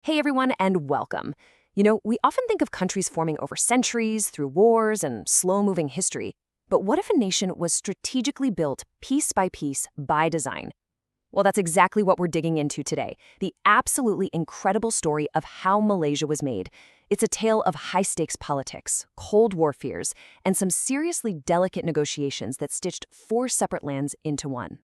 Hey everyone, and welcome. We often think of countries forming over centuries through wars and slow moving history. But what if a nation was strategically built piece by piece by design? Well, that's exactly what we're digging into today, the absolutely incredible story of how Malaysia was made. It's a tale of high stakes politics, Cold War fears, and some seriously delicate negotiations that stitched four separate lands into one.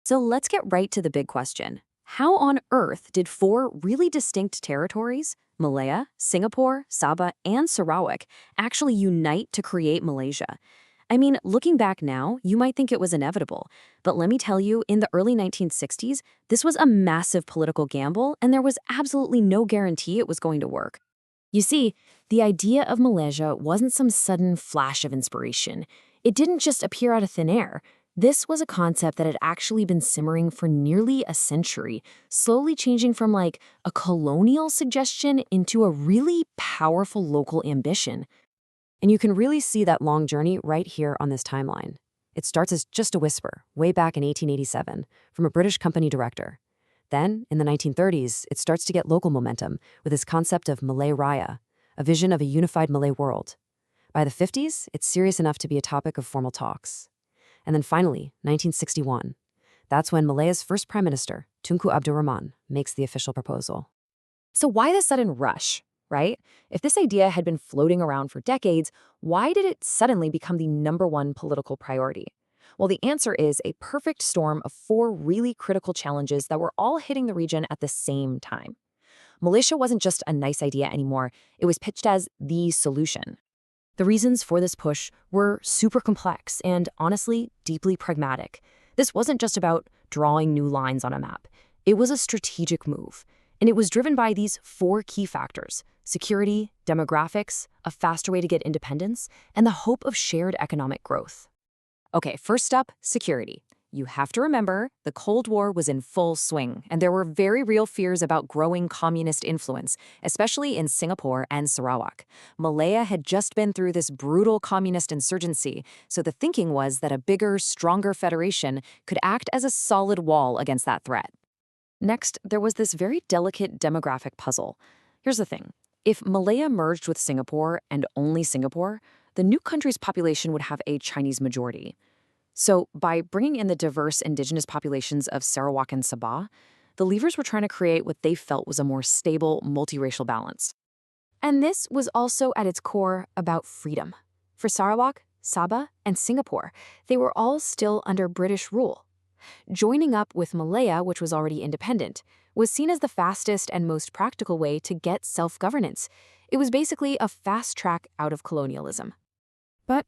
So let's get right to the big question. How on earth did four really distinct territories, Malaya, Singapore, Sabah, and Sarawak, actually unite to create Malaysia? I mean, looking back now, you might think it was inevitable. But let me tell you, in the early 1960s, this was a massive political gamble, and there was absolutely no guarantee it was going to work. You see, the idea of Malaysia wasn't some sudden flash of inspiration. It didn't just appear out of thin air. This was a concept that had actually been simmering for nearly a century, slowly changing from like a colonial suggestion into a really powerful local ambition. And you can really see that long journey right here on this timeline. It starts as just a whisper, way back in 1887, from a British company director. Then, in the 1930s, it starts to get local momentum with this concept of Malay Raya, a vision of a unified Malay world. By the 50s, it's serious enough to be a topic of formal talks. And then finally, 1961. That's when Malaya's first prime minister, Tunku Abdul Rahman, makes the official proposal. So, why the sudden rush, right? If this idea had been floating around for decades, why did it suddenly become the number one political priority? Well, the answer is a perfect storm of four really critical challenges that were all hitting the region at the same time. Malaysia wasn't just a nice idea anymore, it was pitched as the solution. The reasons for this push were super complex and, honestly, deeply pragmatic. This wasn't just about drawing new lines on a map. It was a strategic move, and it was driven by these four key factors: security, demographics, a faster way to get independence, and the hope of shared economic growth. Okay, first up, security. You have to remember, the Cold War was in full swing, and there were very real fears about growing communist influence, especially in Singapore and Sarawak. Malaya had just been through this brutal communist insurgency, so the thinking was that a bigger, stronger federation could act as a solid wall against that threat. Next, there was this very delicate demographic puzzle. Here's the thing. If Malaya merged with Singapore and only Singapore, the new country's population would have a Chinese majority. So, by bringing in the diverse indigenous populations of Sarawak and Sabah, the leaders were trying to create what they felt was a more stable, multiracial balance. And this was also at its core about freedom. For Sarawak, Sabah, and Singapore, they were all still under British rule. Joining up with Malaya, which was already independent, was seen as the fastest and most practical way to get self-governance. It was basically a fast track out of colonialism. But,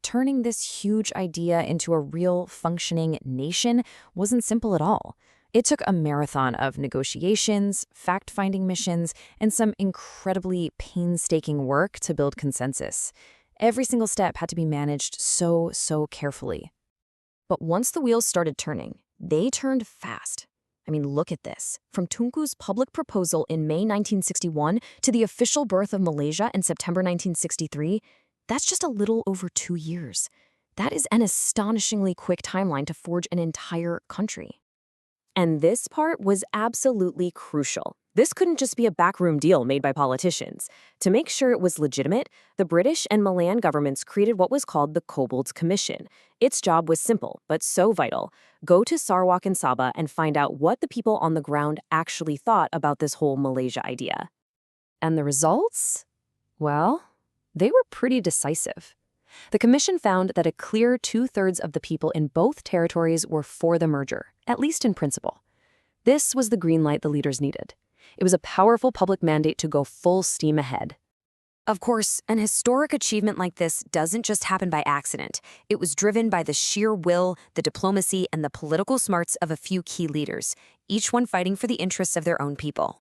turning this huge idea into a real functioning nation wasn't simple at all. It took a marathon of negotiations, fact-finding missions, and some incredibly painstaking work to build consensus. Every single step had to be managed so carefully. But once the wheels started turning, they turned fast. I mean, look at this. From Tunku's public proposal in May 1961 to the official birth of Malaysia in September 1963, that's just a little over 2 years. That is an astonishingly quick timeline to forge an entire country. And this part was absolutely crucial. This couldn't just be a backroom deal made by politicians. To make sure it was legitimate, the British and Malayan governments created what was called the Kobolds Commission. Its job was simple, but so vital. Go to Sarawak and Sabah and find out what the people on the ground actually thought about this whole Malaysia idea. And the results? Well, they were pretty decisive. The commission found that a clear 2/3 of the people in both territories were for the merger, at least in principle. This was the green light the leaders needed. It was a powerful public mandate to go full steam ahead. Of course, an historic achievement like this doesn't just happen by accident. It was driven by the sheer will, the diplomacy, and the political smarts of a few key leaders, each one fighting for the interests of their own people.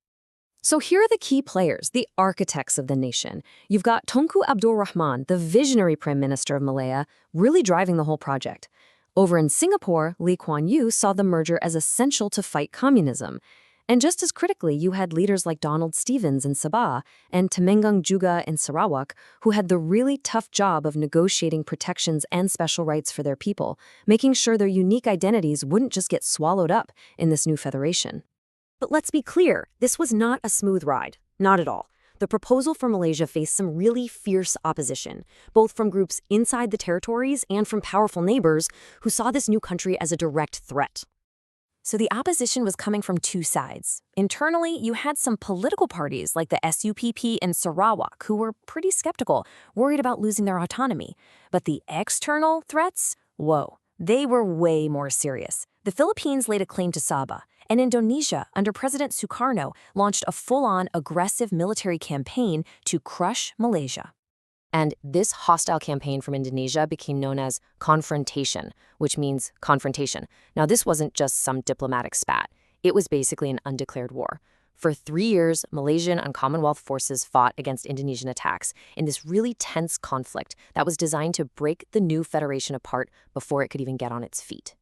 So here are the key players, the architects of the nation. You've got Tunku Abdul Rahman, the visionary prime minister of Malaya, really driving the whole project. Over in Singapore, Lee Kuan Yew saw the merger as essential to fight communism. And just as critically, you had leaders like Donald Stevens in Sabah and Temenggung Juga in Sarawak, who had the really tough job of negotiating protections and special rights for their people, making sure their unique identities wouldn't just get swallowed up in this new federation. But let's be clear, this was not a smooth ride. Not at all. The proposal for Malaysia faced some really fierce opposition, both from groups inside the territories and from powerful neighbors who saw this new country as a direct threat. So the opposition was coming from two sides. Internally, you had some political parties like the SUPP in Sarawak who were pretty skeptical, worried about losing their autonomy. But the external threats? Whoa, they were way more serious. The Philippines laid a claim to Sabah, and Indonesia, under President Sukarno, launched a full-on aggressive military campaign to crush Malaysia. And this hostile campaign from Indonesia became known as confrontation, which means confrontation. Now, this wasn't just some diplomatic spat. It was basically an undeclared war. For 3 years, Malaysian and Commonwealth forces fought against Indonesian attacks in this really tense conflict that was designed to break the new federation apart before it could even get on its feet.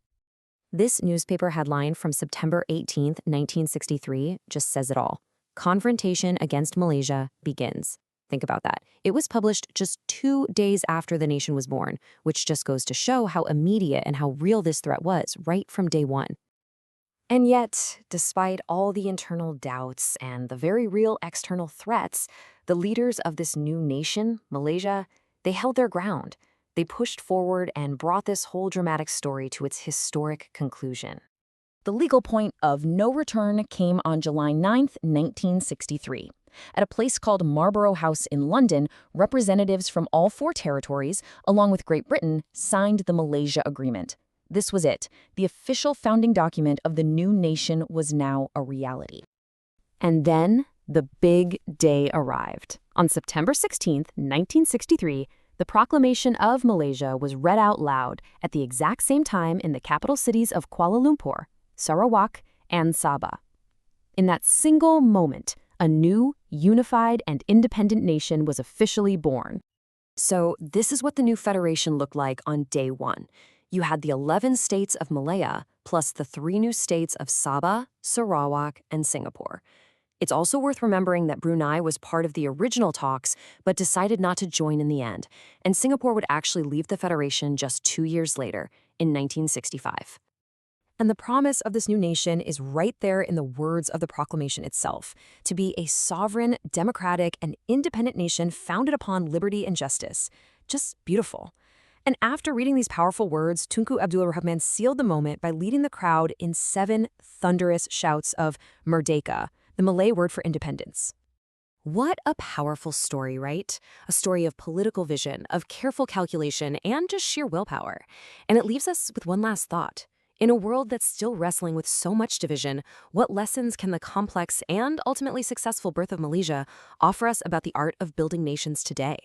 This newspaper headline from September 18, 1963, just says it all. Confrontation against Malaysia begins. Think about that. It was published just 2 days after the nation was born, which just goes to show how immediate and how real this threat was right from day one. And yet, despite all the internal doubts and the very real external threats, the leaders of this new nation, Malaysia, they held their ground. They pushed forward and brought this whole dramatic story to its historic conclusion. The legal point of no return came on July 9, 1963. At a place called Marlborough House in London, representatives from all 4 territories, along with Great Britain, signed the Malaysia Agreement. This was it. The official founding document of the new nation was now a reality. And then the big day arrived. On September 16, 1963, the proclamation of Malaysia was read out loud at the exact same time in the capital cities of Kuala Lumpur, Sarawak, and Sabah. In that single moment, a new, unified, and independent nation was officially born. So this is what the new federation looked like on day one. You had the 11 states of Malaya, plus the 3 new states of Sabah, Sarawak, and Singapore. It's also worth remembering that Brunei was part of the original talks, but decided not to join in the end, and Singapore would actually leave the federation just 2 years later, in 1965. And the promise of this new nation is right there in the words of the proclamation itself, to be a sovereign, democratic, and independent nation founded upon liberty and justice. Just beautiful. And after reading these powerful words, Tunku Abdul Rahman sealed the moment by leading the crowd in 7 thunderous shouts of Merdeka, the Malay word for independence. What a powerful story, right? A story of political vision, of careful calculation, and just sheer willpower. And it leaves us with one last thought. In a world that's still wrestling with so much division, what lessons can the complex and ultimately successful birth of Malaysia offer us about the art of building nations today?